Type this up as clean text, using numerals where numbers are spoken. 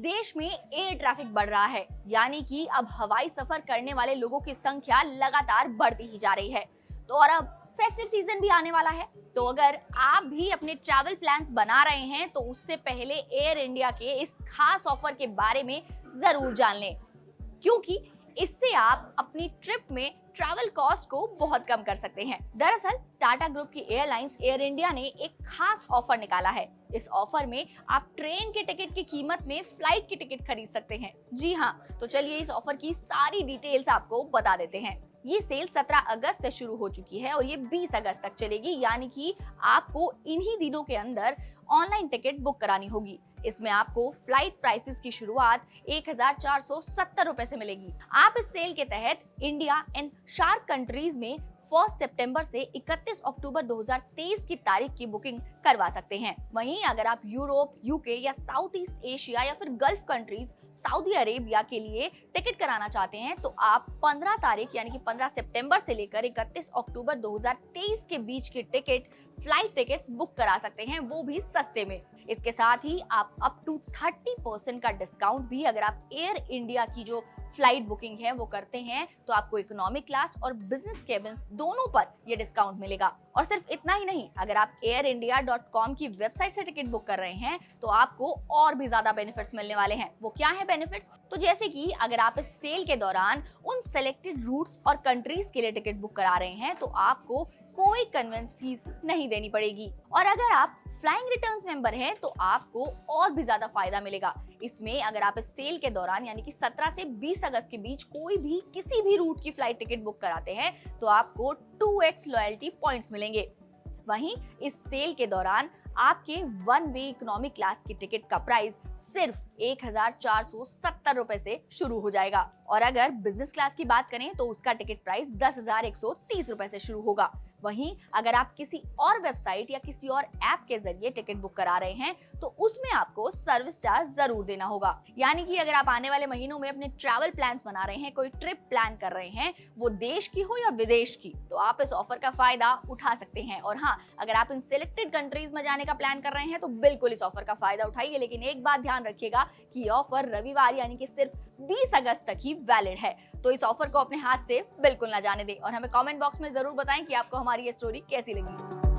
देश में air traffic बढ़ रहा है, यानी कि अब हवाई सफर करने वाले लोगों की संख्या लगातार बढ़ती ही जा रही है। तो और अब फेस्टिव सीजन भी आने वाला है, तो अगर आप भी अपने ट्रैवल प्लान्स बना रहे हैं तो उससे पहले एयर इंडिया के इस खास ऑफर के बारे में जरूर जान लें, क्योंकि इससे आप अपनी ट्रिप में ट्रैवल कॉस्ट को बहुत कम कर सकते हैं। दरअसल टाटा ग्रुप की एयरलाइंस एयर इंडिया ने एक खास ऑफर निकाला है। इस ऑफर में आप ट्रेन के टिकट की कीमत में फ्लाइट की टिकट खरीद सकते हैं। जी हाँ, तो चलिए इस ऑफर की सारी डिटेल्स आपको बता देते हैं। ये सेल 17 अगस्त से शुरू हो चुकी है और ये 20 अगस्त तक चलेगी, यानी कि आपको इन्हीं दिनों के अंदर ऑनलाइन टिकट बुक करानी होगी। इसमें आपको फ्लाइट प्राइसेस की शुरुआत 1470 रुपए से मिलेगी। आप इस सेल के तहत इंडिया एंड शार्क कंट्रीज में 1 सितंबर से 31 अक्टूबर 2023 की तारीख की बुकिंग करवा सकते हैं। वहीं अगर आप यूरोप, यूके या साउथ ईस्ट एशिया या फिर गल्फ कंट्रीज, सऊदी अरेबिया के लिए टिकट कराना चाहते हैं तो आप 15 तारीख यानी कि 15 सितंबर से लेकर 31 अक्टूबर 2023 के बीच की फ्लाइट टिकट्स बुक करा सकते हैं, वो भी सस्ते में। इसके साथ ही आप अप टू 30% का डिस्काउंट भी, अगर आप एयर इंडिया की जो फ्लाइट बुकिंग है वो करते हैं तो आपको इकोनॉमिक क्लास और बिजनेस केबिन्स दोनों पर ये डिस्काउंट मिलेगा। और सिर्फ इतना ही नहीं, अगर आप airindia.com की वेबसाइट से टिकट बुक कर रहे हैं तो आपको और भी ज्यादा बेनिफिट्स मिलने वाले हैं। वो क्या है बेनिफिट्स? तो जैसे कि अगर आप इस सेल के दौरान उन सेलेक्टेड रूट्स और कंट्रीज के लिए टिकट बुक करा रहे हैं तो आपको कोई कन्वेंस फीस नहीं देनी पड़ेगी। और अगर आप फ्लाइंग रिटर्न्स मेंबर हैं तो आपको और भी ज्यादा फायदा मिलेगा। इसमें अगर आप इस सेल के दौरान यानी कि 17 से 20 अगस्त के बीच कोई भी किसी भी रूट की फ्लाइट टिकट बुक कराते हैं तो आपको 2x लॉयल्टी पॉइंट्स मिलेंगे। वहीं इस सेल के दौरान आपके वन वे इकोनॉमी क्लास की टिकट का प्राइस सिर्फ 1470 रुपए से शुरू हो जाएगा। और अगर बिजनेस क्लास की बात करें तो उसका टिकट प्राइस 10,130 रुपए से शुरू होगा। वहीं अगर आप किसी और वेबसाइट या किसी और ऐप के जरिए टिकट बुक करा रहे हैं तो उसमें आपको सर्विस चार्ज जरूर देना होगा। यानी कि अगर आप आने वाले महीनों में अपने ट्रैवल प्लान्स बना रहे हैं, कोई ट्रिप प्लान कर रहे हैं, वो देश की हो या विदेश की, तो आप इस ऑफर का फायदा उठा सकते हैं। और हाँ, अगर आप इन सिलेक्टेड कंट्रीज में जाने का प्लान कर रहे हैं तो बिल्कुल इस ऑफर का फायदा उठाइए। लेकिन एक बात ध्यान रखिएगा कि ऑफर रविवार यानी कि सिर्फ 20 अगस्त तक ही वैलिड है। तो इस ऑफर को अपने हाथ से बिल्कुल ना जाने दें और हमें कमेंट बॉक्स में जरूर बताएं कि आपको हमारी ये स्टोरी कैसी लगी।